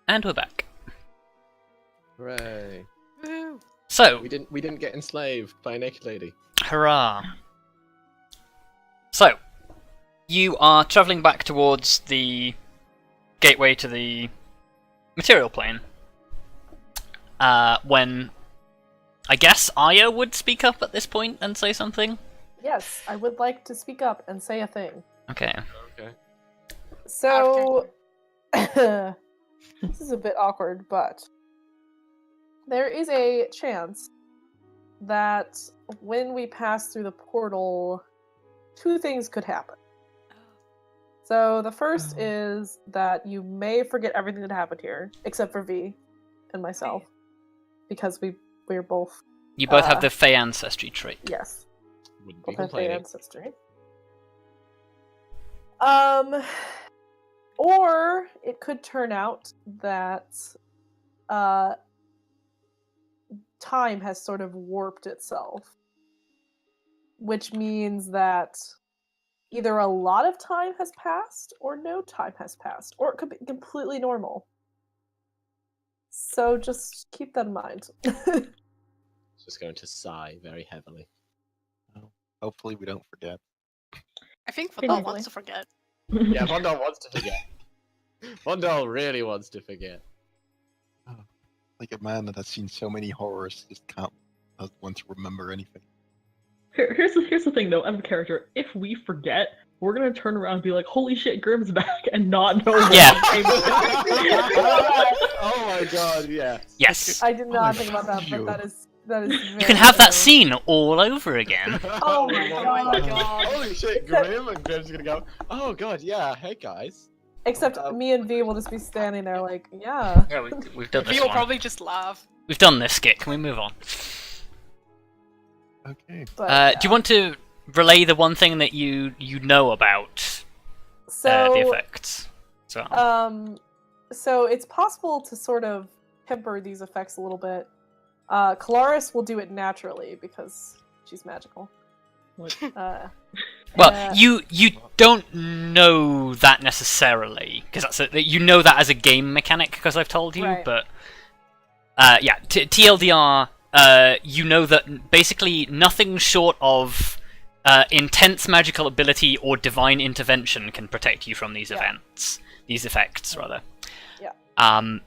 And we're back. Hooray! Woo. So, We didn't get enslaved by a naked lady. hurrah. So, you are travelling back towards the gateway to the material plane. When, I guess, Arya would speak up at this point and say something? Yes, I would like to speak up and say a thing. Okay. Okay. So, this is a bit awkward, but there is a chance that when we pass through the portal, two things could happen. So the first is that you may forget everything that happened here, except for V and myself, because we're both. You both have the Fey ancestry trait. Yes. Wouldn't be Both have Fey complaining. ancestry. Or it could turn out that time has sort of warped itself, which means that either a lot of time has passed or no time has passed, or it could be completely normal. So just keep that in mind. Just going to sigh very heavily. Hopefully we don't forget. I think Probably. Vondal wants to forget. Yeah, Vondal wants to forget. Vondal really wants to forget. Like a man that has seen so many horrors just can't want to remember anything. Here's the thing though, as a character, if we forget, we're gonna turn around and be like, holy shit, Grimm's back, and not know what Yeah. came Oh my god, yeah. Yes. I did not Oh, think about that, you. but that is very You can have that true. scene all over again. Oh my god. Holy shit, Grim, and Grim's gonna go, oh god, yeah, hey guys. Except me and V will just be standing there like, yeah. Yeah, we've done this He'll one. probably just laugh. We've done this skit. Can we move on? Okay. But, Do you want to relay the one thing that you know about the effects? So it's possible to sort of temper these effects a little bit. Kelariis will do it naturally because she's magical. Well, you don't know that necessarily because you know that as a game mechanic because I've told you. Right. But yeah, TLDR, you know that basically nothing short of intense magical ability or divine intervention can protect you from these effects rather. Yeah.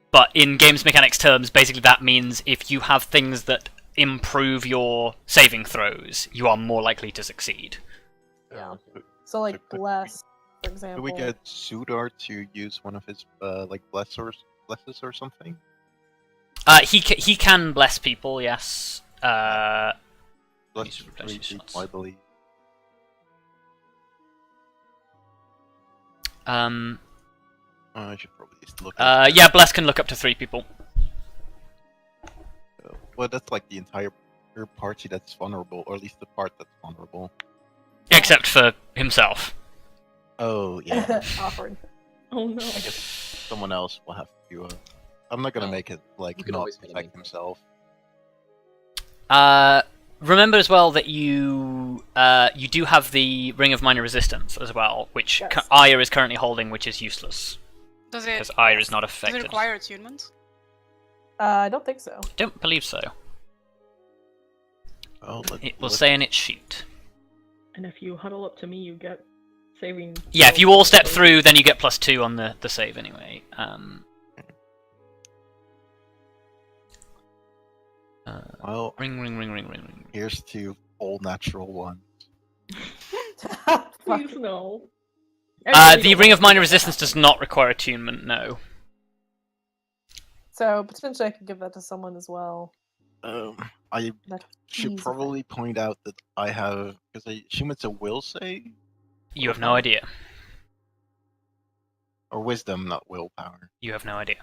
But in games mechanics terms, basically that means if you have things that improve your saving throws, you are more likely to succeed. Yeah. So like bless, for Do example. we get Sudar to use one of his like blesses or something? He can bless people, yes. Bless Bless 3 people, I believe. I should probably just look. Yeah, bless can look up to 3 people. Well, that's like the entire party that's vulnerable, or at least the part that's vulnerable. Except for himself. Oh yeah. Awkward. Oh no. I guess someone else will have to. I'm not gonna Oh. make it like You can not always hit protect me. himself. Remember as well that you do have the Ring of Minor Resistance as well, which Yes. Arya is currently holding, which is useless Does it? because Arya is not Does affected. it require attunement? I don't think so. Don't believe so. Oh, It will say in its sheet. And if you huddle up to me, you get saving. Yeah, if you all step through, then you get +2 on the save anyway. Well, Ring. here's to all natural ones. Please no. The Ring of Minor Resistance does not require attunement, no. So potentially I could give that to someone as well. I That should easy. probably point out that I have, because I assume it's a will save You have no idea. or wisdom, not willpower. You have no idea.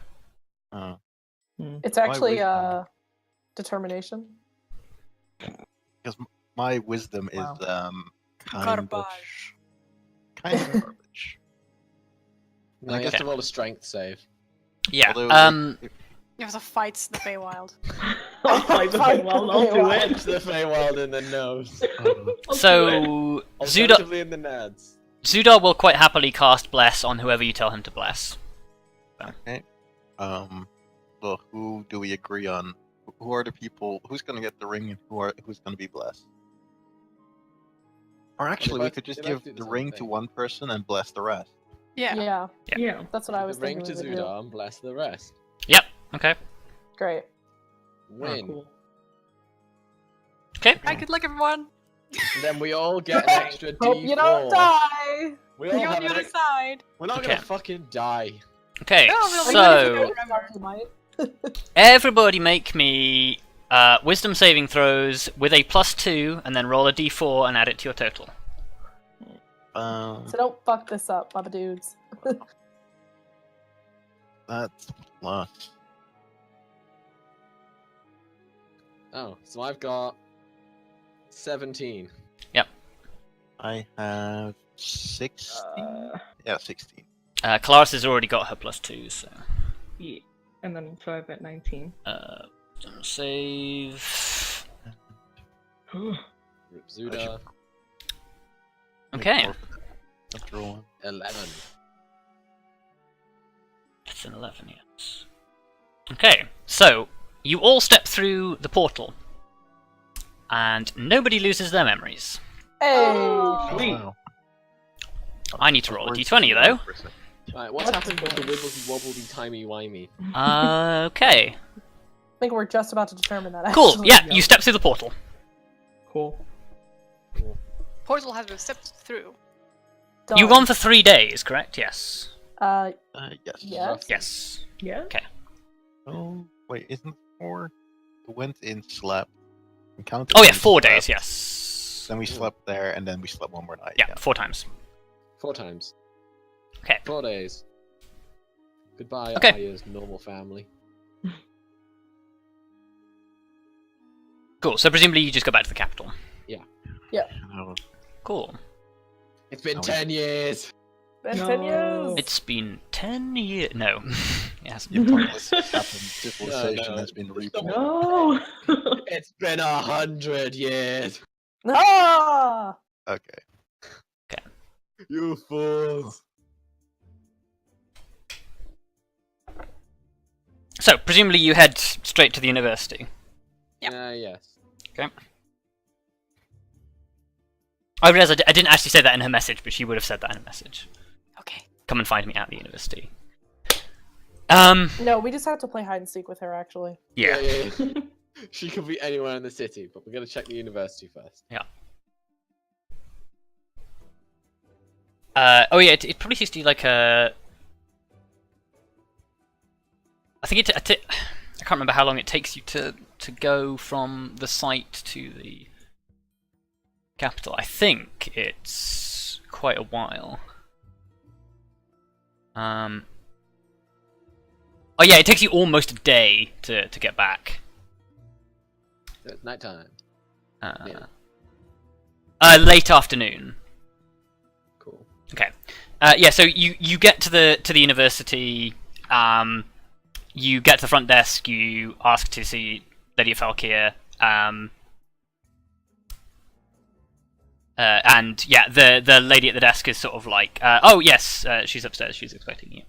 It's actually wisdom? determination. Because my wisdom is Wow. kind of Garbage. garbage. No, you have Okay. to roll a strength save. Yeah. Although, You have to fight the Feywild. I'll fight the Fight Feywild, the I'll do Feywild. it. Punch the Feywild in the nose. I'll do it. So Alternatively in the nads. Zudar will quite happily cast Bless on whoever you tell him to bless. Okay. Well, who do we agree on? Who are the people? Who's gonna get the ring, and who's gonna be blessed? Or actually, we both- could just they both give do the the same ring to thing. one person and bless the rest. Yeah. Yeah, Yeah. that's what I was The ring thinking to we would do. Zudar and bless the rest. Yep. Okay. Great. Win. Cool. Okay. I good luck, everyone. And then we all get an extra D4. Hope you don't die. We all You're on have the an other ex- side. We're not Okay. gonna fucking die. Okay. No, we'll be So You might. everybody make me wisdom saving throws with a +2, and then roll a d4 and add it to your total. So don't fuck this up, Baba dudes. That's plus. Oh, so I've got 17. I have 16. Yeah, 16. Kelariis has already got her +2, so Yeah. And then so I've at 19. wisdom save. Rip Zudar, Okay. After one. 11. It's an 11, yes. Okay, so you all step through the portal, and nobody loses their memories. Hey. Sweet. Wow. I need to roll a Where's d20 the though. person? Right, what's happened with the wibbledy wobbledy timey wimey? Okay, I think we're just about to determine that. cool. Actually. Yeah, you step through the portal. Cool. Portal has been stepped through. Done. You've gone for 3 days, correct? Yes. Yes. Yeah. Yes. Yeah. Oh, wait, isn't it 4? We went in, slept. We counted Oh yeah, and 4 slept. days. Yes. Then we slept there, and then we slept one more night. Yeah, 4 times. 4 times. Okay. 4 days. Goodbye, Okay. Arya's normal family. Cool. So presumably you just go back to the capital. Oh, Cool. It's been Oh, 10 years! Been No. 10 years. It's been 10 years. No. Yes. the pointless happened. Civilization No. has been reborn. No. It's been 100 years! Ah! Okay. You fools! So presumably you head straight to the university. Yep. Yes. I realize I didn't actually say that in her message, but she would have said that in a message. Okay. Come and find me at the university. No, we just have to play hide and seek with her, actually. Yeah. Yeah. She could be anywhere in the city, but we're gonna check the university first. Oh yeah, it probably takes you like a. I think I can't remember how long it takes you to go from the site to the capital. I think it's quite a while. Oh yeah, it takes you almost a day to get back. So it's nighttime. Yeah. Late afternoon. Cool. Okay. Yeah, so you get to the university. You get to the front desk. You ask to see Lady of Falkir. And yeah, the lady at the desk is sort of like, oh yes, she's upstairs. She's expecting you.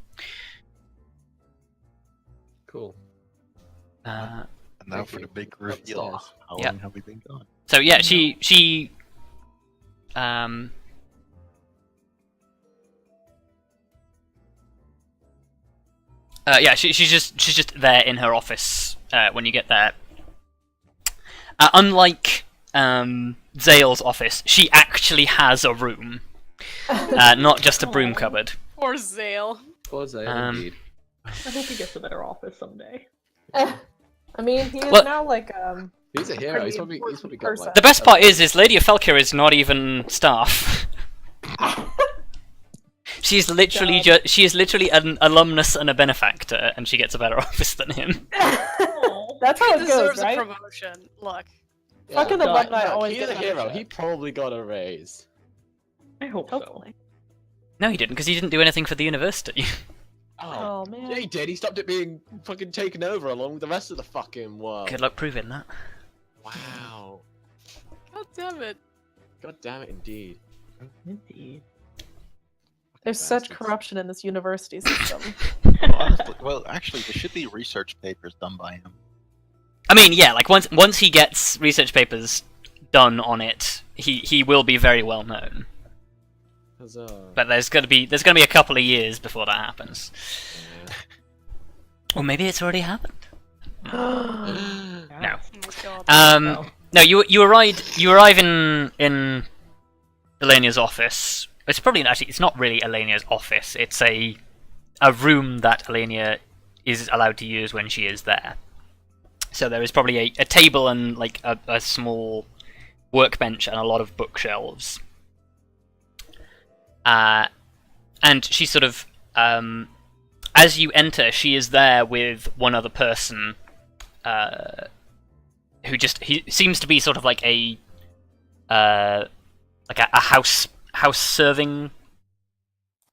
Cool. And now Thank for you. the big reveal. Upstairs. How Yeah. long have we been gone? So yeah, she she's just there in her office when you get there. Unlike Zale's office, she actually has a room, not just a broom cupboard. Poor Zale. Poor Zale, indeed. I hope he gets a better office someday. I mean, he is Well- now like He's a hero. pretty He's probably important got person. like. The best part is Lady of Felkir is not even staff. She is literally an alumnus and a benefactor, and she gets a better office than him. That's how He it goes, deserves right? a promotion. Look. Yeah. Fucking the God, Buck Knight Look, always he's gets a hero. better He shit. probably got a raise. I hope so. Hopefully. No, he didn't, because he didn't do anything for the university. Oh man. Yeah, he did. He stopped it being fucking taken over along with the rest of the fucking world. Good luck proving that. Wow. God damn it. God damn it, indeed. Indeed. There's such Bastards. corruption in this university system. Honestly, well, actually, there should be research papers done by him. I mean, yeah, like once he gets research papers done on it, he will be very well known. Huzzah. But there's gonna be a couple of years before that happens. Or maybe it's already happened. No. Oh my god. No. No, you arrive in Elena's office. It's probably actually it's not really Elena's office. It's a room that Elena is allowed to use when she is there. So there is probably a table and like a small workbench and a lot of bookshelves. And she sort of as you enter, she is there with one other person. He seems to be sort of like a house serving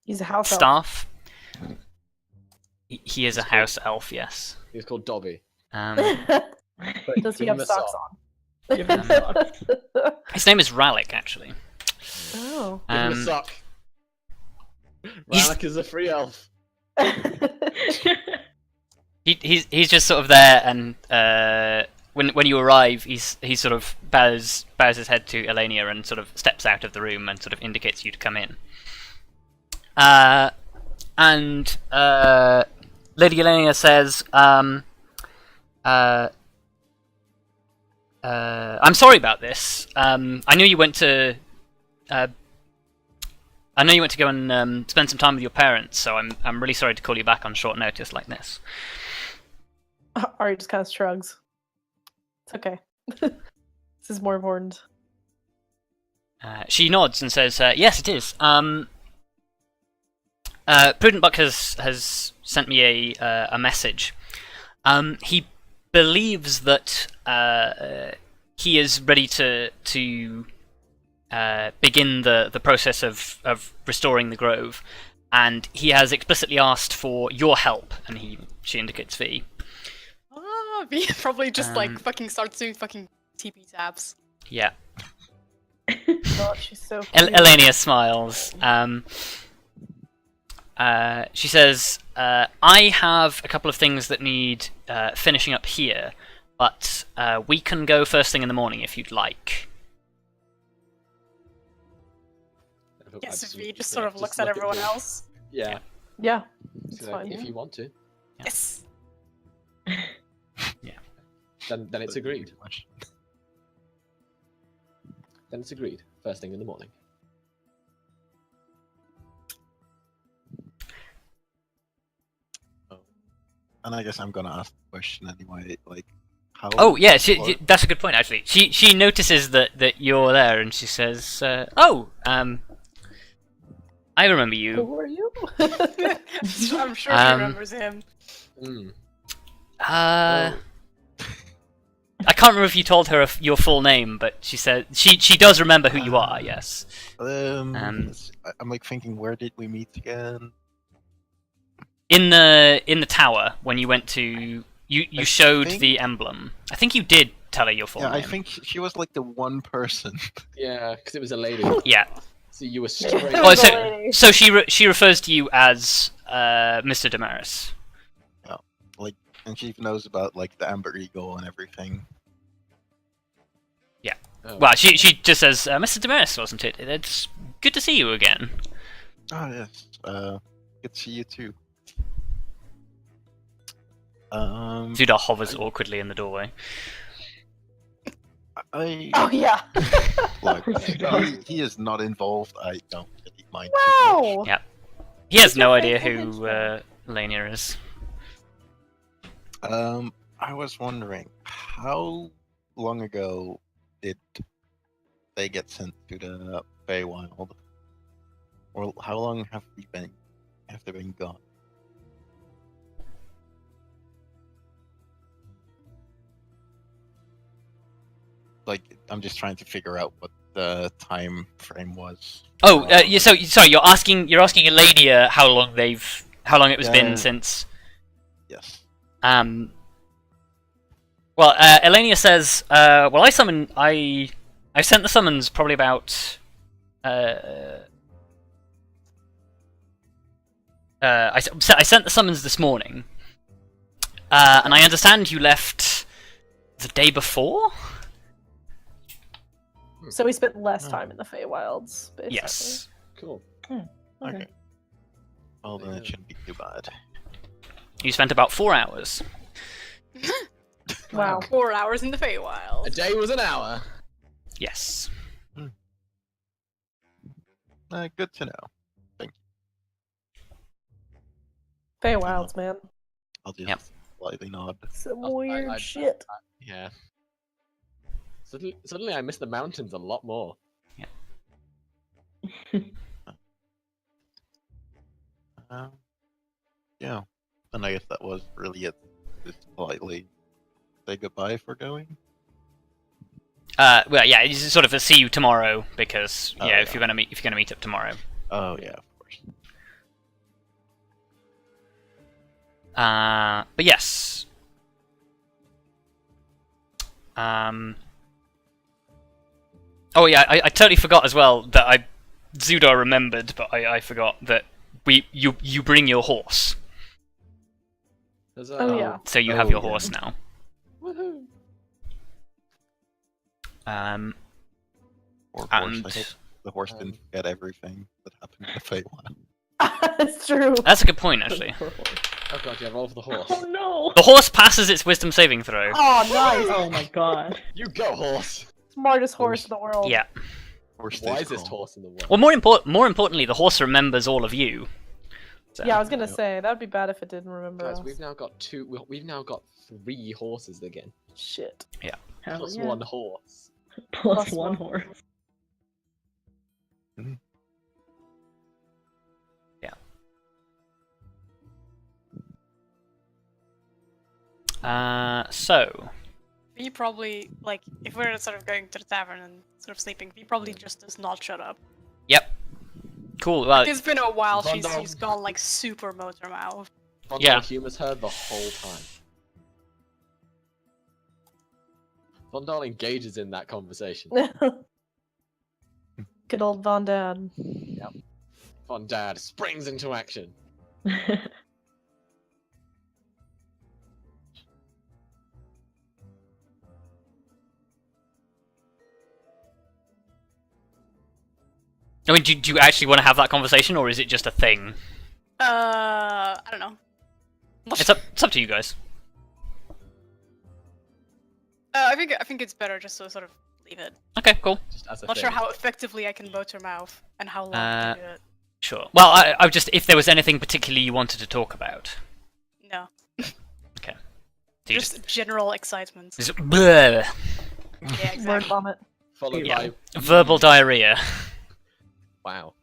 He's a house elf. staff. He is a house elf, yes. He's called Dobby. Does he Give him have a socks sock. on? Give him socks. His name is Ralik, actually. Oh. Give him a Um, sock. he's- Ralik is a free elf. he's just sort of there, and when you arrive, he sort of bows his head to Elena and sort of steps out of the room and sort of indicates you to come in. And Lady Elena says, "I'm sorry about this. I knew you went to go and spend some time with your parents, so I'm really sorry to call you back on short notice like this." Arya just kind of shrugs. It's okay. This is more important. She nods and says, "Yes, it is. Prudent Buck has sent me a message. He believes that he is ready to begin the process of restoring the grove, and he has explicitly asked for your help." And she indicates V. Oh, we probably just like Um, fucking starts doing fucking TP tabs. Yeah. God, she's so cute. Elenia smiles. She says, "I have a couple of things that need finishing up here, but we can go first thing in the morning if you'd like." Yes, V just sort of looks at everyone else. Yeah. Yeah. It's It's like, fine. if you want to, Yes. then it's agreed. Then it's agreed. First thing in the morning. And I guess I'm gonna ask the question anyway. Like, how? Oh yeah, or- that's a good point actually. She notices that you're there, and she says, "Oh, I remember you. Who are you? I'm sure he remembers him. Mm. I can't remember if you told her your full name, but she said she does remember who you are. Yes. I'm like thinking, where did we meet again? In the tower when you went to you showed think- the emblem. I think you did tell her your full Yeah, name. I think she was like the one person. Yeah, because it was a lady. Yeah. So you were straight. Oh, The lady. so she refers to you as Mr. Daemaris. And she knows about like the Amber Eagle and everything. Oh. Well, she just says Mr. Daemaris, wasn't it? It's good to see you again. Oh yes. Good to see you too. Zudar hovers awkwardly in the doorway. Oh yeah. Look, course you don't. he is not involved. I don't really mind. Wow. Yeah. He has He's no your idea faithful who henchman. Lania is. I was wondering, how long ago did they get sent to the Feywild? Or how long have they been gone? Like, I'm just trying to figure out what the time frame was. Oh, sorry. You're asking Elania how long it was Yeah. been since. Yes. Well, Elania says, well, I sent the summons probably about I sent the summons this morning, and I understand you left the day before. So we spent less time in the Feywilds, basically. Yes. Cool. Okay. Well, then it shouldn't be too bad. You spent about 4 hours. Wow. 4 hours in the A Feywild. day was an hour. Yes. Good to know. Feywilds, man. I'll just Yep. slightly nod. Some I- weird I- shit. Yeah. Suddenly I miss the mountains a lot more. Yeah. And I guess that was really it. Just politely say goodbye for going. Well, yeah, it's sort of a see you tomorrow because Oh, if yeah. you're gonna meet up tomorrow. Oh yeah, of course. But yes. Oh yeah, I totally forgot as well that Zudar remembered, but I forgot that you bring your horse, Oh, yeah. so you have Oh, your yeah. horse now. Woohoo! Or And- horse. I hope the horse didn't forget everything that happened in the Feywild. It's true. That's a good point, actually. Poor horse. Oh god, yeah, roll for the horse. Oh no! The horse passes its wisdom saving throw. Oh, nice. Oh my god. You go, horse! Smartest horse in the world. Yeah. Horse stays Wisest calm. horse in the world. Well, more importantly, the horse remembers all of you. So- Yeah, I was gonna say that'd be bad if it didn't remember Guys, us. we've now got we've now got 3 horses again. Shit. Hell Plus yeah. 1 horse. Plus Plus one one. horse. So We probably, like, if we're sort of going to the tavern and sort of sleeping, we probably just does not shut up. yep. Cool. Well, It's been a while, Vondal. she's gone, like, super motor mouth. Vondal Yeah. humors her the whole time. Vondal engages in that conversation. Good old Von Dad. Vondad springs into action. I mean, do you actually want to have that conversation, or is it just a thing? I don't know. It's up to you guys. I think it's better just to sort of leave it. Okay, cool. Just as a Not thing. sure how effectively I can motor mouth and how long I can do it. Sure. Well, I just if there was anything particularly you wanted to talk about. No, Okay. So you just general excitement. just bleh, Yeah, Word exactly. vomit. Followed Yeah. by verbal diarrhea. wow.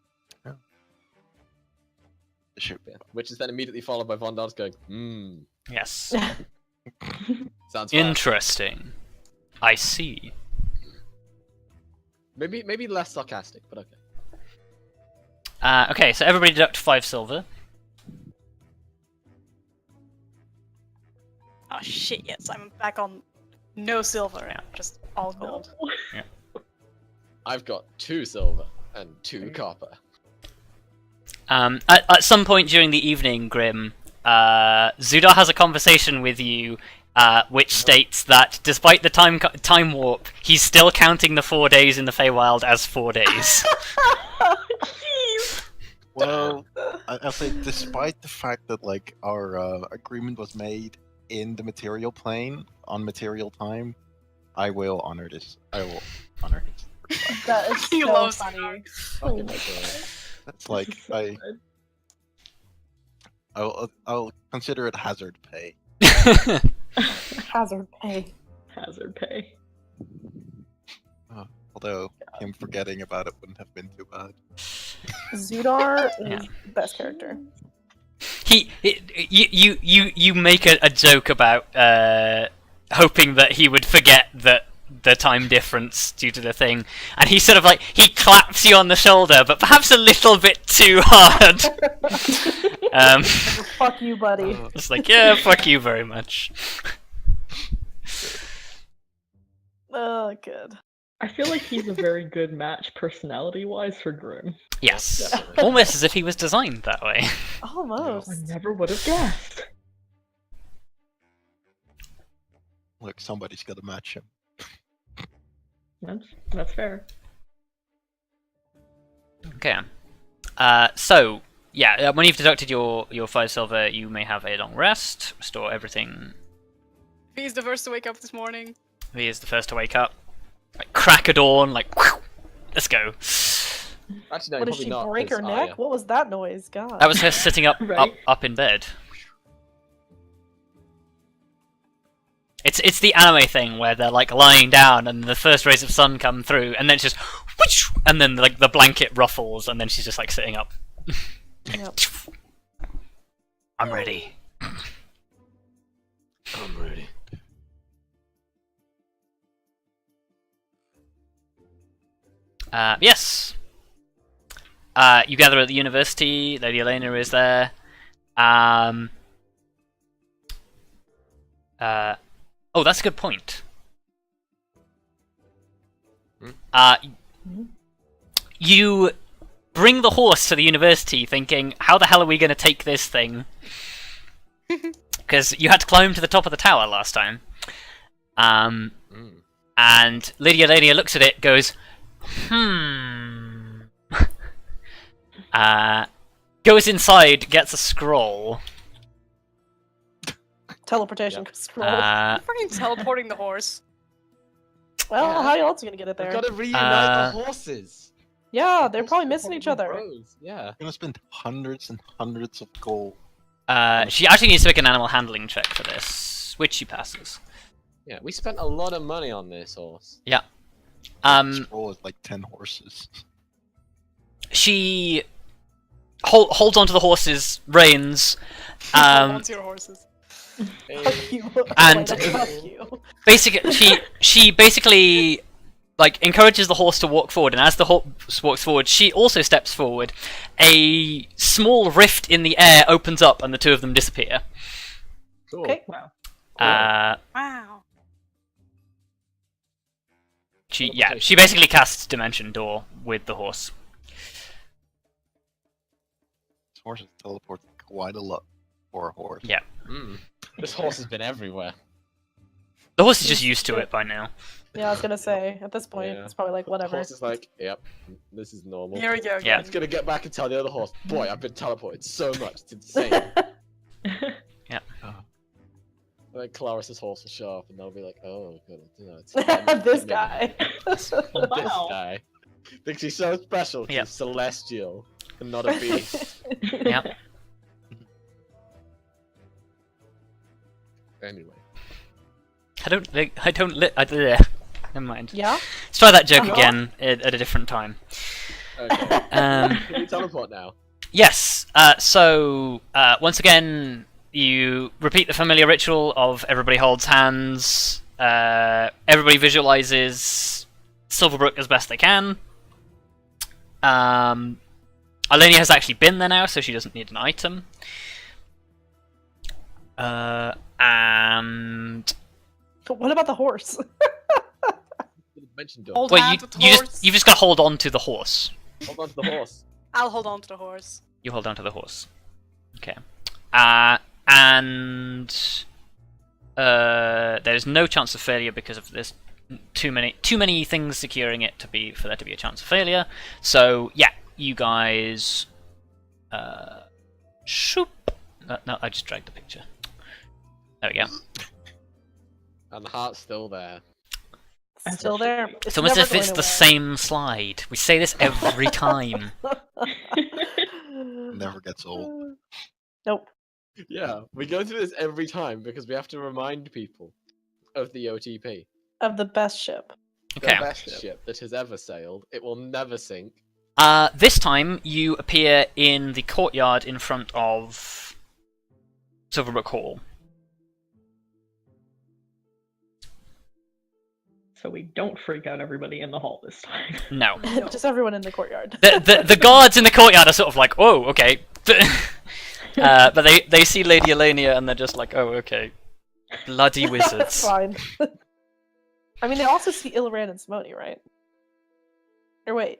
Shoot. Which is then immediately followed by Vondal's going, Yes. sounds fun. Interesting. I see. Maybe less sarcastic, but okay. Okay, so everybody deduct 5 silver. Oh shit! Yes, I'm back on no silver, Yeah. just all gold. I've got 2 silver and 2 copper. At some point during the evening, Grim, Zudar has a conversation with you, which states that despite the time warp, he's still counting the 4 days in the Feywild as 4 days. Well, I'll say, despite the fact that like our agreement was made in the material plane on material time, I will honor this. I will honor his. That is He so loves funny. Fucking my god. That's like I'll consider it hazard pay. Hazard pay. Hazard pay. Although him forgetting about it wouldn't have been too bad. Zudar is Yeah. the best character. You make a joke about hoping that he would forget that the time difference due to the thing, and he sort of like he claps you on the shoulder, but perhaps a little bit too hard. Fuck you, buddy. It's like, yeah, fuck you very much. Oh, good. I feel like he's a very good match personality-wise for Grim. Yes. Definitely. Almost as if he was designed that way. Almost. I never would have guessed. Look, somebody's got to match him. That's fair. Okay. So, yeah, when you've deducted your 5 silver, you may have a long rest, restore everything. He's the first to wake up this morning. He is the first to wake up. Like, crack of dawn, like, whew, let's go. Actually, no, What did probably she not, break her 'cause neck? Arya. What was that noise? God. That was her sitting up Right. up in bed. It's the anime thing where they're like lying down and the first rays of sun come through and then it's just whoosh, and then like the blanket ruffles and then she's just like sitting up. Yep. I'm ready. I'm ready. Yes. You gather at the university. Lady Helena is there. Oh, that's a good point. You bring the horse to the university thinking, how the hell are we going to take this thing? Because you had to climb to the top of the tower last time. And Lady Helena looks at it, goes, goes inside, gets a scroll. Teleportation Yep. scroll. Fucking teleporting the horse. well, yeah. how else are you gonna get it We've there? got to reunite the horses. Yeah, they're Horses probably are missing each other. bros, Yeah. I'm gonna spend hundreds and hundreds of gold. She actually needs to make an animal handling check for this, which she passes. Yeah, we spent a lot of money on this horse. Scroll is like 10 horses. She holds onto the horse's reins. Hold on to your horses. Fuck you. And- Fuck you. Basically, she basically like encourages the horse to walk forward, and as the horse walks forward, she also steps forward. A small rift in the air opens up, and the two of them disappear. Cool. Okay. Wow. Wow. She basically casts Dimension Door with the horse. This horse teleports quite a lot for a horse. Yeah. This horse has been everywhere. The horse is just used to it by now. Yeah, I was gonna say, at this point, Yeah. it's probably like The whatever. horse is like, yep, this is normal. Here we go. Yeah. It's gonna get back and tell the other horse, boy, I've been teleported so much, it's insane. Like Kelariis' horse will show up and they'll be like, oh, good, you know, it's This guy. This Wow. guy thinks he's so special 'cause Yep. he's celestial and not a beast. Yep. Anyway. Never mind. Yeah? Let's try that joke Uh-huh. again at a different time. Okay. Can we teleport now? Yes. So once again, you repeat the familiar ritual of everybody holds hands. Everybody visualizes Silverbrook as best they can. Alenia has actually been there now, so she doesn't need an item. And What about the horse? Mention door. Hold well, hands with the you horse. you've just got to hold on to the horse. Hold on to the horse. I'll hold on to the horse. You hold on to the horse. Okay. And there's no chance of failure because of this. Too many things securing it for there to be a chance of failure. So yeah, you guys. Shoop. No, I just dragged the picture. There we go. And the heart's still there. Still there. It's almost as if never it's going the same slide. We say this every time. Never gets old. Nope. Yeah, we go through this every time because we have to remind people of the OTP. Of the best ship. Okay. The best ship that has ever sailed. It will never sink. This time you appear in the courtyard in front of Silverbrook Hall. So we don't freak out everybody in the hall this time. No. Just everyone in the courtyard. The guards in the courtyard are sort of like, oh, okay. But they see Lady Elenia and they're just like, oh, okay. Bloody That's wizards. fine. I mean, they also see Illiran and Simone, right? Or wait.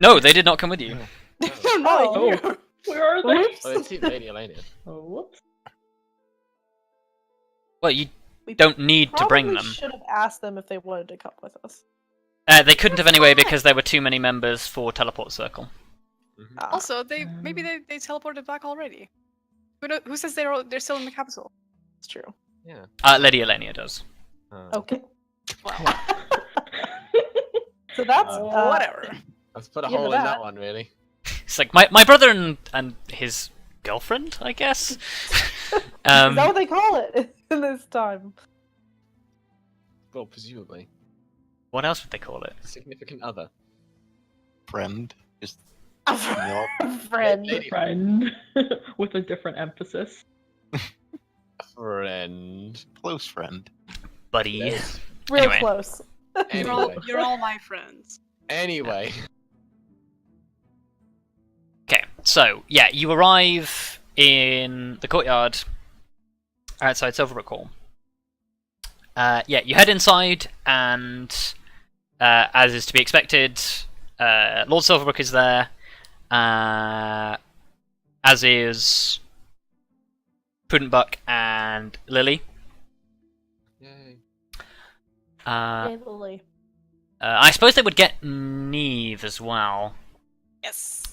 No, they did not come with you. No. No, Oh. here. Where are they? Whoops. Oh, they see Lady Helena. Oh, whoops. Well, you We don't need to bring probably them. should have asked them if they wanted to come with us. They couldn't have anyway because there were too many members for Teleport Circle. Ah. Also, maybe they teleported back already. Who says they're still in the capsule? It's true. Yeah. Lady Elenia does. Okay. Well, So that's whatever. Let's put a Yeah, hole in that. that one, really. It's like my brother and his girlfriend, I guess. Is that what they call it in this time? Well, presumably. What else would they call it? Significant other. Friend. Just Friend. Lady Friend. With a different emphasis. friend. close friend. Buddy. Yes. Real Anyway. close. Anyway. You're all my friends. Anyway. Okay, so yeah, you arrive in the courtyard outside Silverbrook Hall. Yeah, you head inside, and as is to be expected, Lord Silverbrook is there, as is Prudent Buck and Lily. Yay. Hey, Lily. I suppose they would get Neve as well. Yes.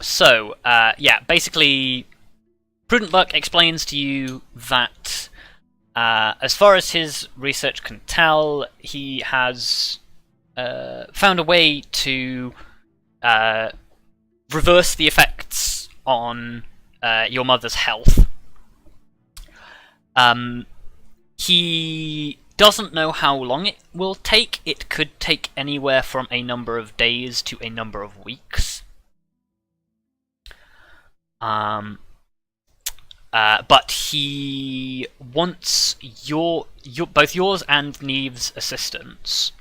So, yeah, basically, Prudent Buck explains to you that, as far as his research can tell, he has found a way to reverse the effects on your mother's health. He doesn't know how long it will take. It could take anywhere from a number of days to a number of weeks. But he wants both yours and Neve's assistance,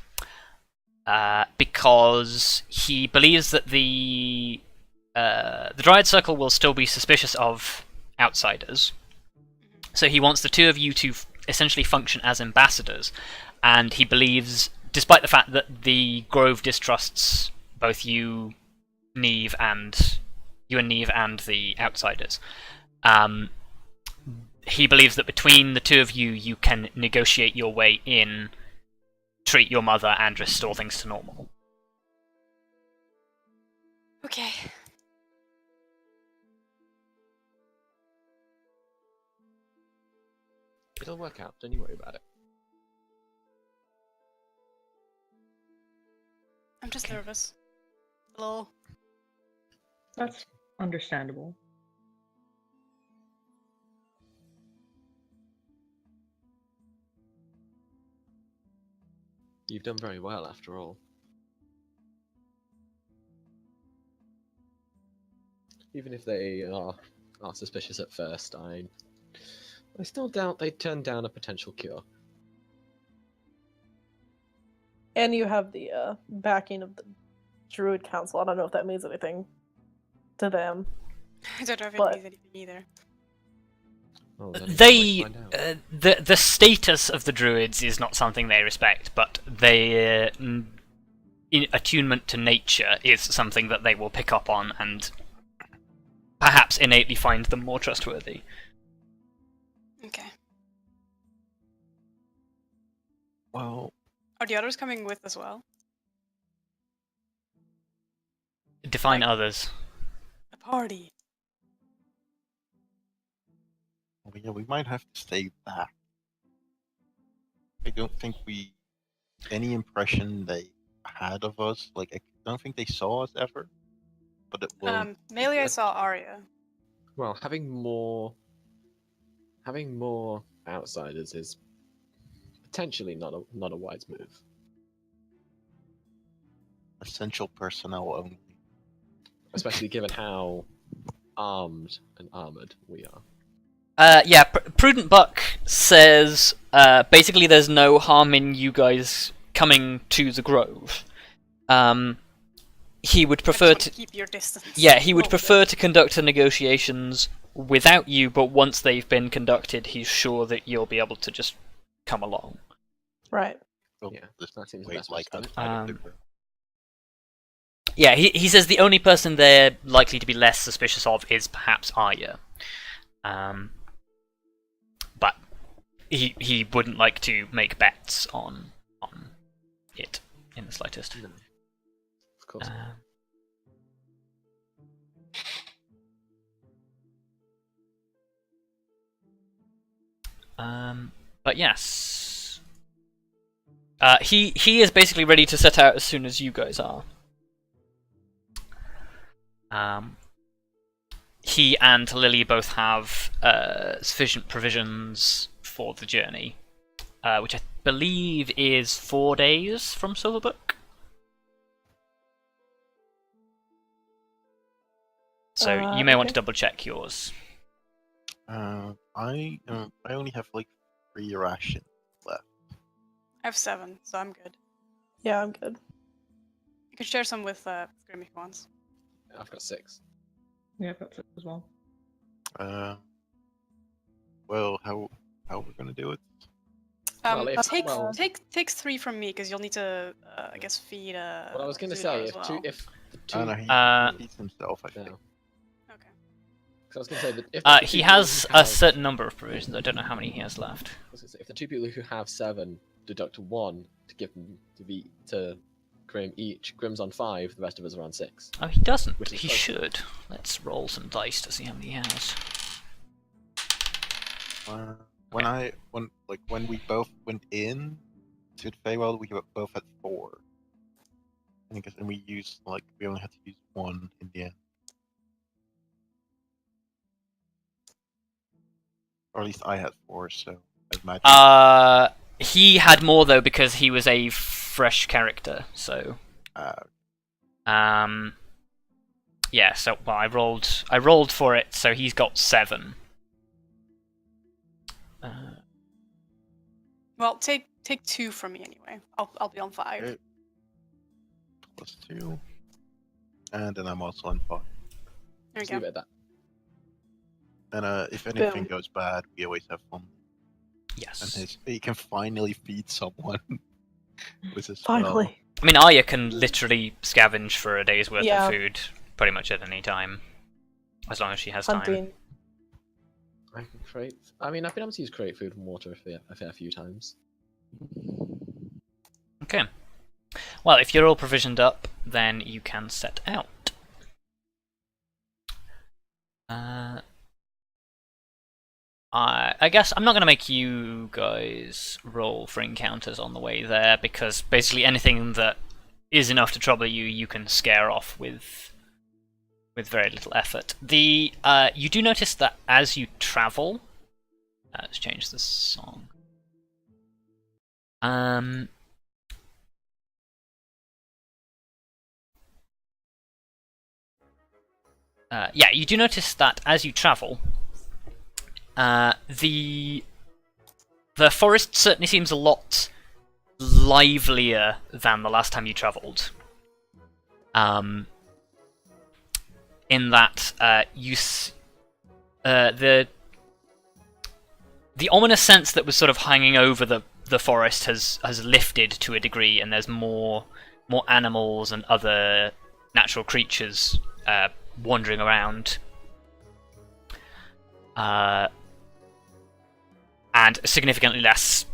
because he believes that the Dryad Circle will still be suspicious of outsiders. So he wants the two of you to essentially function as ambassadors, and he believes, despite the fact that the Grove distrusts both you, Neve, and the outsiders, he believes that between the two of you, you can negotiate your way in, treat your mother, and restore things to normal. Okay. It'll work out, don't you worry about it. I'm just nervous. A little. That's understandable. You've done very well, after all. Even if they are suspicious at first, I still doubt they'd turn down a potential cure. And you have the backing of the Druid Council. I don't know if that means anything to them. I don't know if it But- means anything either. Oh, then They, might find out. the status of the druids is not something they respect, but their attunement to nature is something that they will pick up on and perhaps innately find them more trustworthy. Okay. Well, Are the others coming with as well? Define others. The party. yeah, we might have to stay back. I don't think any impression they had of us, like, I don't think they saw us ever. But it will. Melee, I saw Arya. Well, having more outsiders is potentially not a wise move. Essential personnel only. Especially given how armed and armored we are. Yeah, Prudent Buck says basically there's no harm in you guys coming to the Grove. He would prefer to keep your distance. Yeah, he would Oh, prefer to conduct the negotiations without you, but once they've been conducted, he's sure that you'll be able to just come along. Right. Well, Yeah, just that seems the wait, best way like to do it. outside of the group. Yeah, he says the only person they're likely to be less suspicious of is perhaps Arya. But he wouldn't like to make bets on it in the slightest. No. Of course. But yes. He is basically ready to set out as soon as you guys are. He and Lily both have sufficient provisions for the journey, which I believe is 4 days from Silverbrook. So you may want to double check yours. I only have like 3 rations left. I have 7, so I'm good. Yeah, I'm good. You can share some with Grim if he wants. I've got 6. Yeah, that's it as well. Well, how we're gonna do it? Well, if- Take 3 from me because you'll need to, I guess, feed. What I was going to Zula say, as if well. the two, Oh no, he feeds himself, I think. no. Okay. 'Cause I was going to say that if the two He people has who a have- certain number of provisions. I don't know how many he has left. I was gonna say, if the 2 people who have 7 deduct 1 to give them to Grim each, Grim's on 5, the rest of us are on 6. Oh, he doesn't. Which is He close. should. Let's roll some dice to see how many he has. When we both went in to the Feywild, we both had 4. And we only had to use 1 in the end. Or at least I had 4, so I'd imagine. He had more though because he was a fresh character. So, yeah. So well, I rolled for it. So he's got 7. Well, take 2 from me anyway. I'll be on 5. Okay. Plus 2. And then I'm also on 5. There Just you leave go. it at that. And if anything Boom. goes bad, we always have fun. And Yes. he can finally feed someone with his Finally. I mean, Arya can literally scavenge for a day's worth Yeah. of food pretty much at any time, as long as she has time. Hunting. I can create. I mean, I've been able to use create food and water a fair few times. Okay. Well, if you're all provisioned up, then you can set out. I guess I'm not going to make you guys roll for encounters on the way there, because basically anything that is enough to trouble you, you can scare off with very little effort. You do notice that as you travel, let's change the song. Yeah, you do notice that as you travel, the forest certainly seems a lot livelier than the last time you travelled. In that the ominous sense that was sort of hanging over the forest has lifted to a degree, and there's more animals and other natural creatures wandering around. And significantly less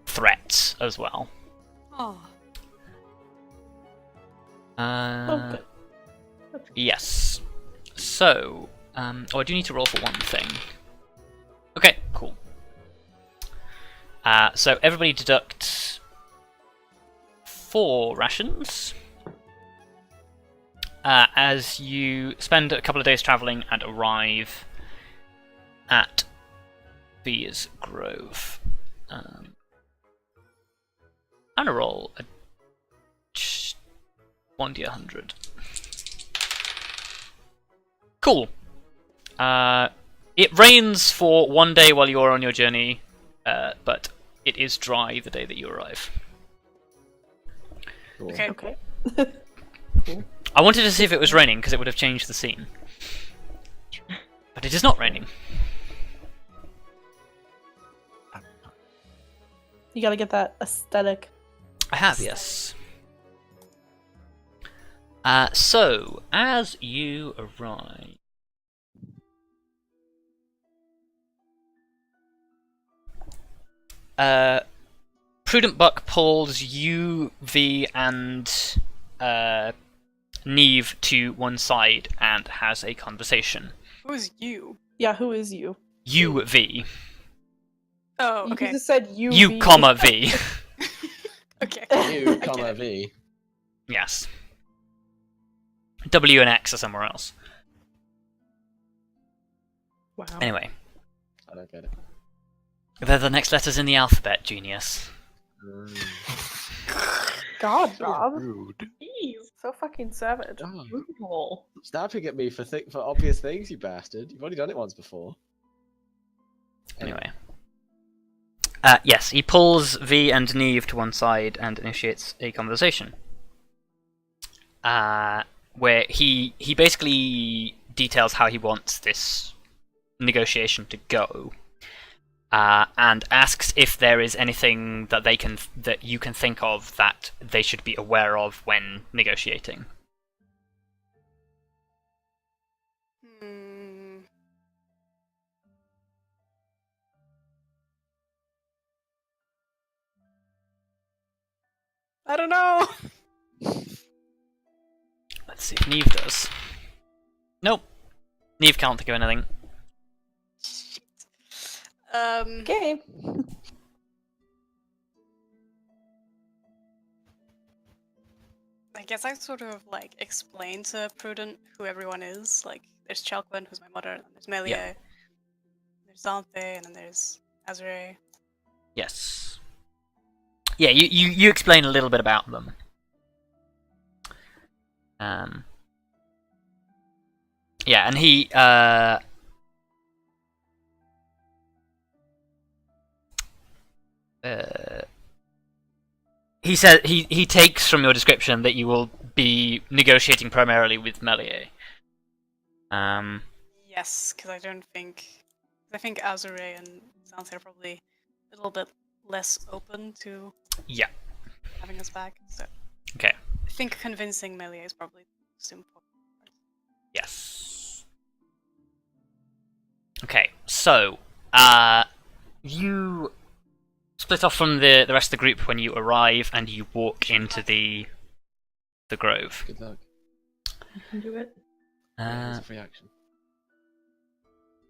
threats as well. Oh. Okay. Yes. So, I do need to roll for one thing. Okay, cool. So everybody deduct 4 rations. As you spend a couple of days travelling and arrive at Beer's Grove. I'm gonna roll a 1d100. Cool. It rains for 1 day while you're on your journey, but it is dry the day that you arrive. Cool. Okay. Okay. I wanted to see if it was raining because it would have changed the scene. But it is not raining. You gotta get that aesthetic. I have, yes. So, as you arrive... Prudent Buck pulls you, V, and Neve to one side and has a conversation. Who's you? Yeah, who is you? You, V. Oh, You okay. just said you. You, comma, V. Okay. U, I get comma, it. V. Yes. W and X are somewhere else. Wow. Anyway, I don't get it. they're the next letters in the alphabet, genius. God, Rob. Rude. Jeez. So fucking savage. Oh, Brutal. snapping at me for obvious things, you bastard. You've already done it once before. Anyway. Yes, he pulls V and Neve to one side and initiates a conversation. Where he basically details how he wants this negotiation to go. And asks if there is anything that you can think of that they should be aware of when negotiating. Hmm. I don't know. Let's see if Neve does. Nope. Neve can't think of anything. Okay. I guess I sort of like explain to Prudent who everyone is. Like, there's Chalquin, who's my mother, and there's Melia, Yeah. there's Dante, and then there's Azure. Yes. Yeah, you explain a little bit about them. Yeah, and he said he takes from your description that you will be negotiating primarily with Melia. Yes, because I think Azure and Dante are probably a little bit less open to Yeah. having us back. So Okay. I think convincing Melia is probably the most important. Yes. Okay, so you split off from the rest of the group when you arrive, and you walk into the grove. Good luck. You can do it. It's a free action.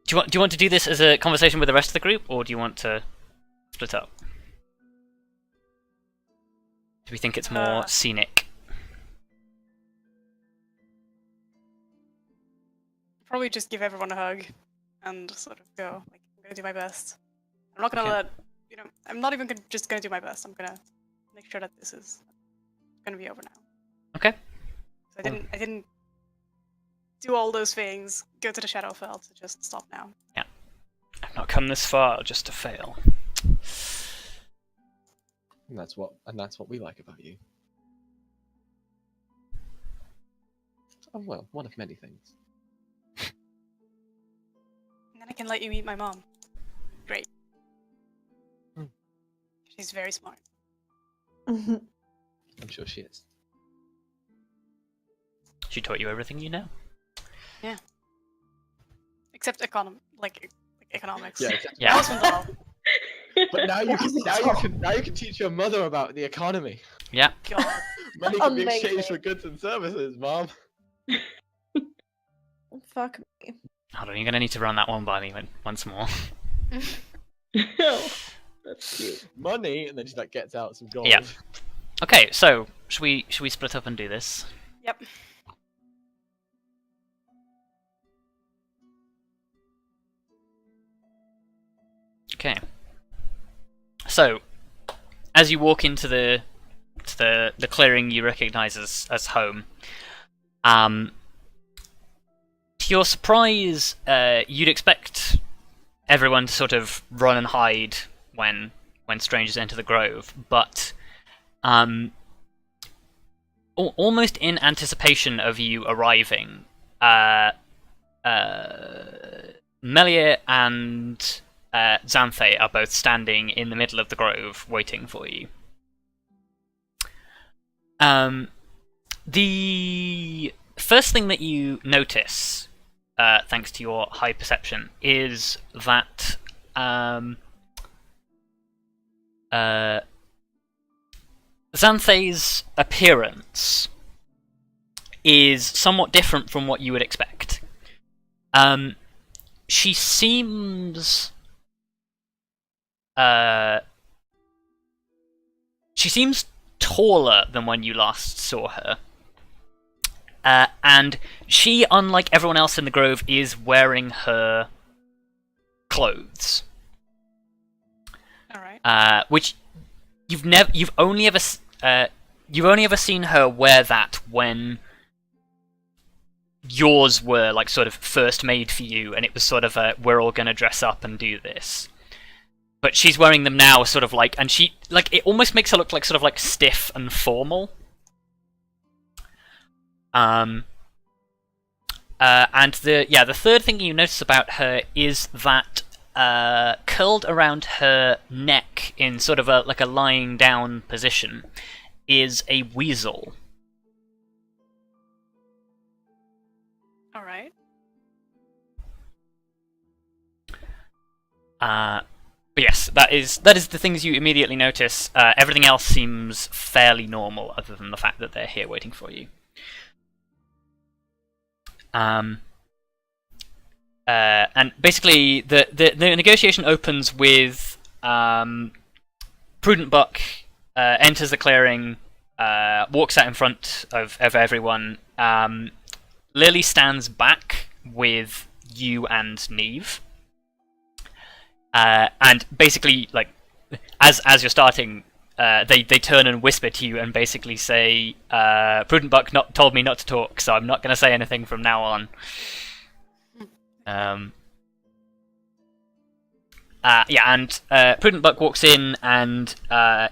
Do you want to do this as a conversation with the rest of the group, or do you want to split up? Do we think it's more scenic? Probably just give everyone a hug and sort of go, like, I'm gonna do my best. I'm not gonna Okay. I'm not even just gonna do my best. I'm gonna make sure that this is gonna be over now. Okay. So I didn't do all those things, go to the Shadowfell to just stop now. I've not come this far just to fail. And that's what we like about you. Oh well, one of many things. And then I can let you meet my mom. Great. Hmm. She's very smart. I'm sure she is. She taught you everything you know. Except economics. Yeah, Yeah. That was Vondal. but now you can teach your mother about the economy. Yeah. God. Money can be exchanged Amazing. for goods and services, Mom. Fuck me. Hold on, you're gonna need to run that one by me once more. That's cute. Money, and then she like gets out some gold. Yeah. Okay, so should we split up and do this? Yep. Okay. So, as you walk into the clearing you recognize as home, to your surprise, you'd expect everyone to sort of run and hide when strangers enter the grove, but almost in anticipation of you arriving, Melia and Xanthe are both standing in the middle of the grove waiting for you. The first thing that you notice, thanks to your high perception, is that Xanthe's appearance is somewhat different from what you would expect. She seems taller than when you last saw her. And she, unlike everyone else in the grove, is wearing her clothes. All right. Which you've only ever seen her wear that when yours were like sort of first made for you, and it was sort of a we're all gonna dress up and do this. But she's wearing them now, sort of like, and she like it almost makes her look like sort of like stiff and formal. And the third thing you notice about her is that curled around her neck in sort of a lying down position is a weasel. All right. But yes, that is the things you immediately notice. Everything else seems fairly normal, other than the fact that they're here waiting for you. And basically, the negotiation opens with Prudent Buck enters the clearing, walks out in front of everyone. Lily stands back with you and Neve. And basically, like, as you're starting, they turn and whisper to you and basically say, Prudent Buck told me not to talk, so I'm not going to say anything from now on. And Prudent Buck walks in and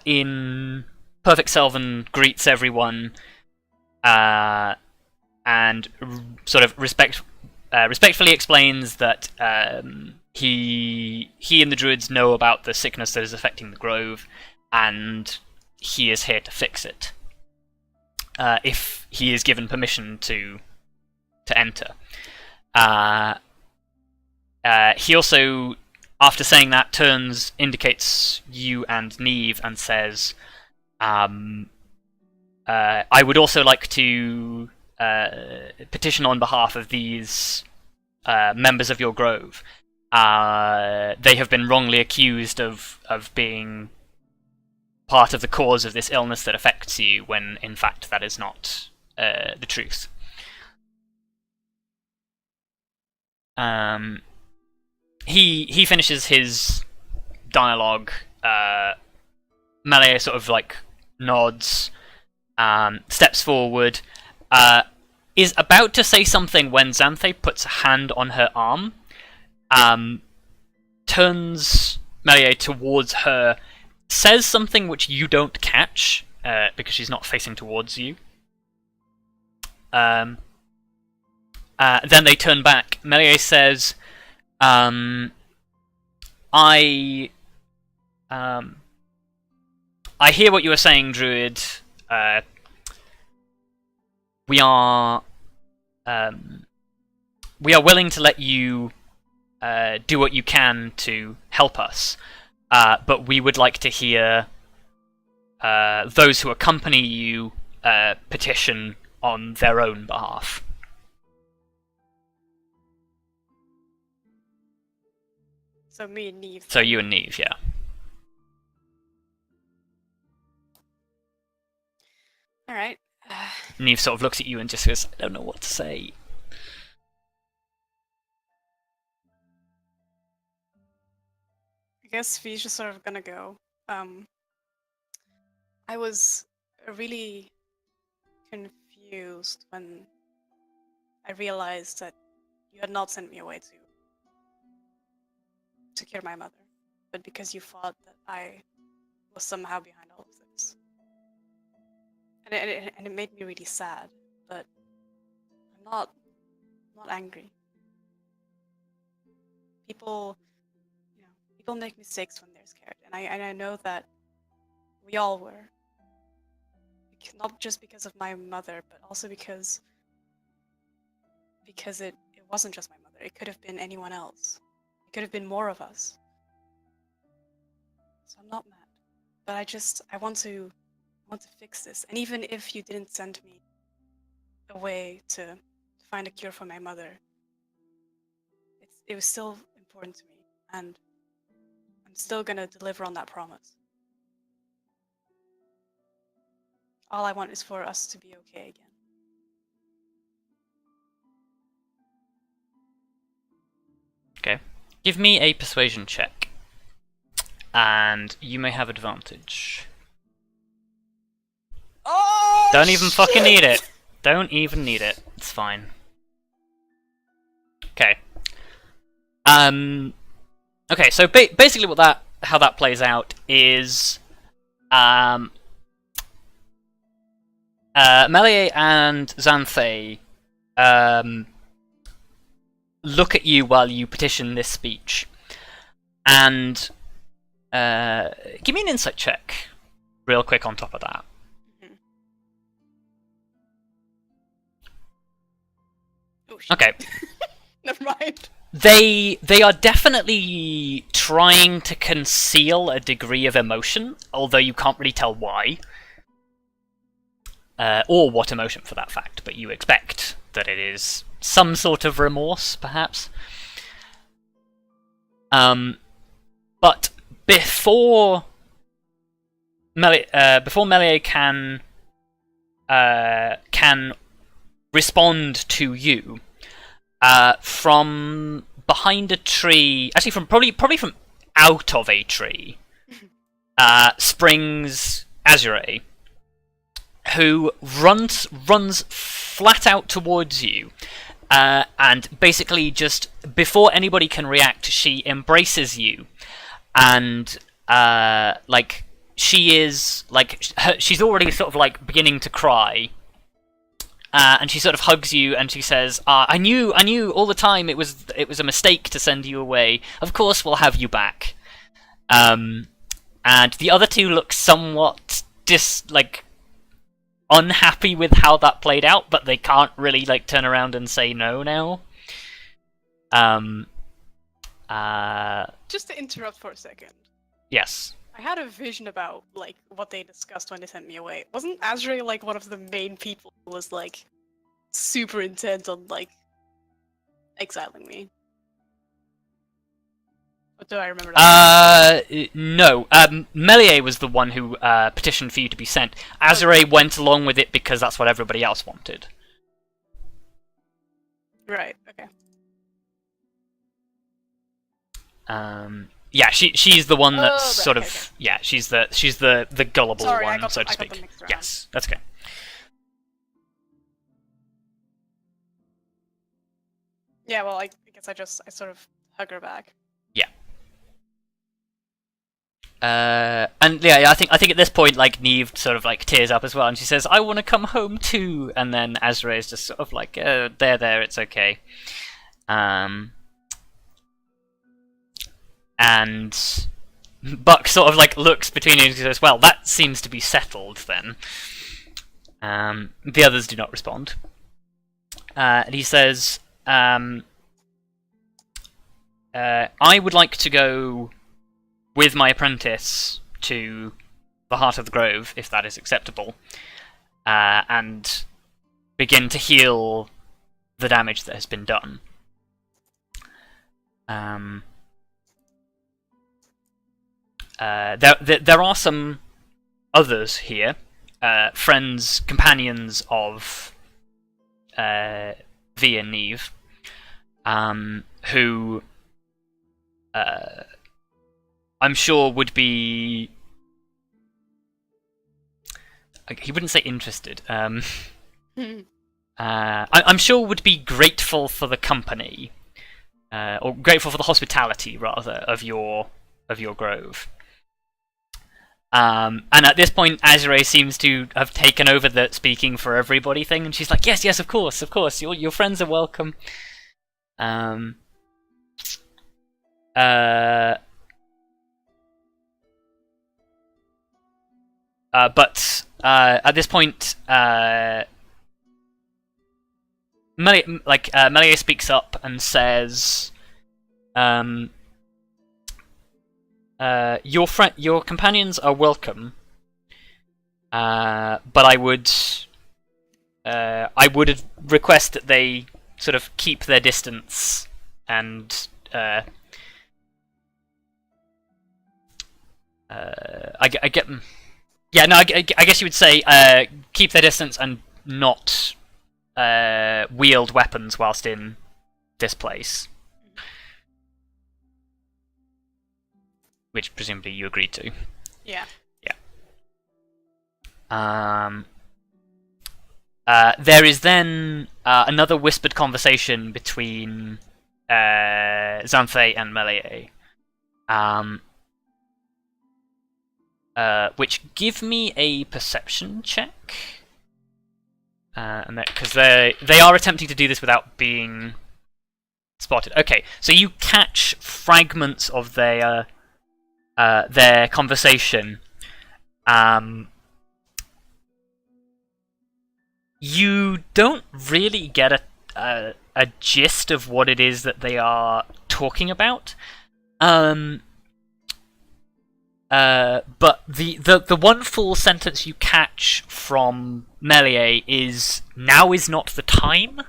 in perfect Sylvan greets everyone, and sort of respectfully explains that he and the druids know about the sickness that is affecting the grove, and he is here to fix it. If he is given permission to enter. He also, after saying that, indicates you and Neve and says, I would also like to petition on behalf of these members of your grove. They have been wrongly accused of being part of the cause of this illness that affects you, when in fact that is not the truth. He finishes his dialogue. Melee sort of like nods, steps forward, is about to say something when Xanthe puts a hand on her arm, turns Melee towards her, says something which you don't catch because she's not facing towards you. Then they turn back. Melee says, I hear what you are saying, Druid. We are willing to let you do what you can to help us, but we would like to hear those who accompany you petition on their own behalf. So me and Neve. So you and Neve, yeah. All right. Neve sort of looks at you and just goes, I don't know what to say. I guess V's just sort of gonna go. I was really confused when I realized that you had not sent me away to cure my mother, but because you thought that I was somehow behind all of this. And it made me really sad, but I'm not angry. People People make mistakes when they're scared, and I know that we all were. Not just because of my mother, but also because it wasn't just my mother. It could have been anyone else. It could have been more of us. So I'm not mad, but I want to fix this. And even if you didn't send me away to find a cure for my mother, it was still important to me, and I'm still gonna deliver on that promise. All I want is for us to be okay again. Okay. Give me a persuasion check. And you may have advantage. Oh! Don't even fucking need it. Don't even need it. It's fine. Okay. Okay, so basically how that plays out is Melee and Xanthe look at you while you petition this speech, and give me an insight check, real quick on top of that. Mm-hmm. Oh, shit. Okay. Never mind. They are definitely trying to conceal a degree of emotion, although you can't really tell why. Or what emotion for that fact, but you expect that it is some sort of remorse, perhaps. But before Melee can respond to you, from behind a tree, actually from probably from out of a tree, springs Azure, who runs flat out towards you, and basically just before anybody can react, she embraces you, and she's already sort of like beginning to cry, and she sort of hugs you and she says, "I knew all the time it was a mistake to send you away. Of course we'll have you back." And the other two look somewhat unhappy with how that played out, but they can't really turn around and say no now. Just to interrupt for a second. Yes. I had a vision about what they discussed when they sent me away. Wasn't Azrael one of the main people who was super intent on exiling me? Or do I remember that? No. Melee was the one who petitioned for you to be sent. Azure went along with it because that's what everybody else wanted. Right. Okay. Yeah, she's the one that's okay. yeah, she's the gullible Sorry, one, so to I got them speak. mixed around. Yes, that's okay. Yeah. Well, I guess I sort of hug her back. Yeah. And yeah, I think at this point, Neve sort of tears up as well, and she says, "I want to come home too." And then Azure is just sort of there, it's okay. And Buck sort of looks between you and says, "Well, that seems to be settled then." The others do not respond. And he says, "I would like to go with my apprentice to the heart of the grove, if that is acceptable, and begin to heal the damage that has been done." There are some others here, friends, companions of V and Neve, who I'm sure would be... He wouldn't say interested. I'm sure would be grateful for the company, or grateful for the hospitality, rather, of your grove. And at this point, Azure seems to have taken over the speaking for everybody thing, and she's like, yes, of course, your friends are welcome. But at this point, Melier speaks up and says, your companions are welcome, but I would request that they sort of keep their distance and I get. Yeah, no, I guess you would say keep their distance and not wield weapons whilst in this place. Which presumably you agreed to. Yeah. There is then another whispered conversation between Xanthe and Melier. Which give me a perception check, and because they are attempting to do this without being spotted. Okay, so you catch fragments of their conversation. You don't really get a gist of what it is that they are talking about. But the one full sentence you catch from Melier is, "Now is not the time."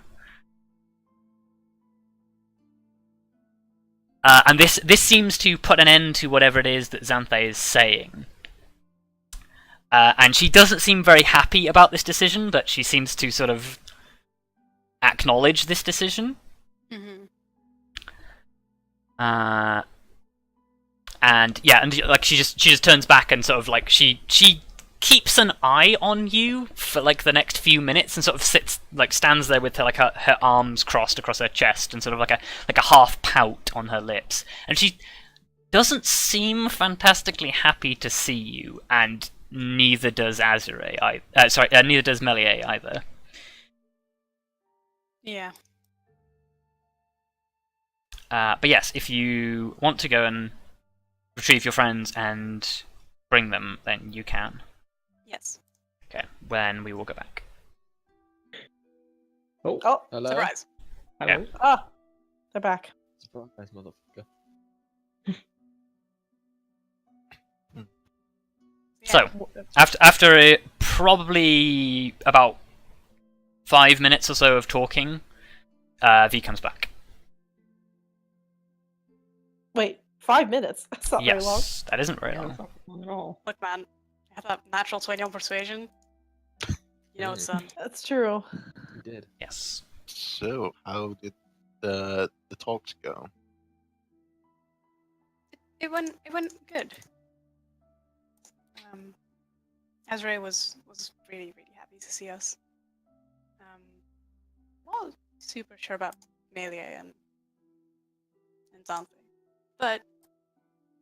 And this seems to put an end to whatever it is that Xanthe is saying. And she doesn't seem very happy about this decision, but she seems to sort of acknowledge this decision. Mm-hmm. And like she just turns back and sort of like she keeps an eye on you for like the next few minutes and sort of stands there with her arms crossed across her chest and sort of like a half pout on her lips, and she doesn't seem fantastically happy to see you, and neither does neither does Melier either. Yeah. But yes, if you want to go and retrieve your friends and bring them, then you can. Yes. Okay, when we will go back. Oh, Hello? Surprise. Hello? ah, they're back. Surprise, motherfucker. So, after probably about 5 minutes or so of talking, V comes back. Wait, 5 minutes? That's not very long. Yes, that isn't very Yeah, long. it's not long at all. Look, man, I had a natural 20 on persuasion. You know it's done. That's true. You did. Yes. So, how did the talks go? It went good. Azrae was really happy to see us. Not super sure about Melier and Xanthe, but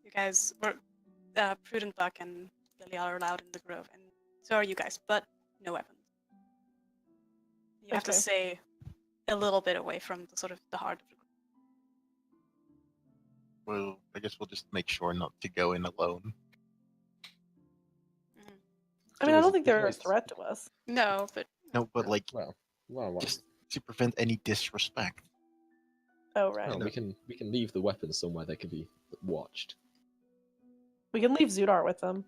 you guys were Prudent Buck and Lily are allowed in the grove, and so are you guys, but no weapons. You have to Okay. stay a little bit away from the heart of the grove. Well, I guess we'll just make sure not to go in alone. I mean, I don't Always think they're a nice. threat to us. No, but No, but like Well. just to prevent any disrespect. Oh, right. No, we can leave the weapons somewhere they can be watched. We can leave Zudar with them.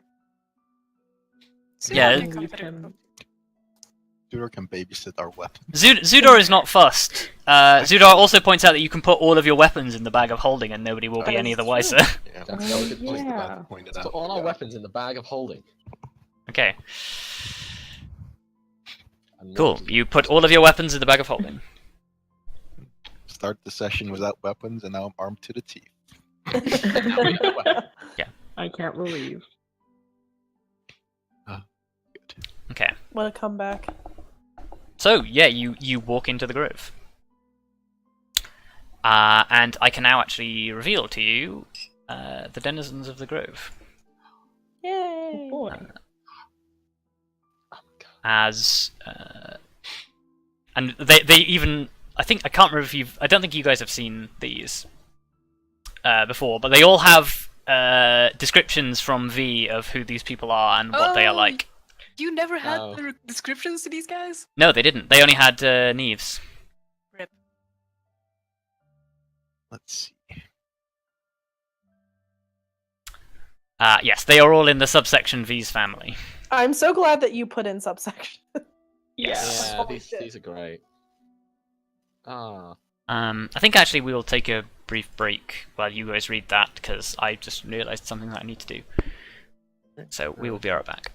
Sue Yeah, can come you to the can- grove. Tudor can babysit our weapons. Zudar is not fussed. Zudar also points out that you can put all of your weapons in the bag of holding and nobody will be That any is the true. wiser. Yeah, That's Oh, a good point. yeah. pointed Let's out. put all our Yeah. weapons in the bag of holding. Okay, And cool. not- You put all of your weapons in the bag of holding. Start the session without weapons, and now I'm armed to the teeth. Now we have weapons. I can't believe. Good. Okay. Want to come back? So, yeah, you walk into the grove. And I can now actually reveal to you the denizens of the grove. Yay! Oh boy. Oh, God. As and they even I can't remember if I don't think you guys have seen these before, but they all have descriptions from V of who these people are and what they are Oh, like. You never had Oh. the descriptions to these guys? No, they didn't. They only had Neves. Rip. Let's see. Yes, they are all in the subsection V's family. I'm so glad that you put in subsection. Yes. Yeah, Holy these, shit. these are great. Ah, I think actually we will take a brief break while you guys read that, because I just realised something that I need to do. So we will be right back.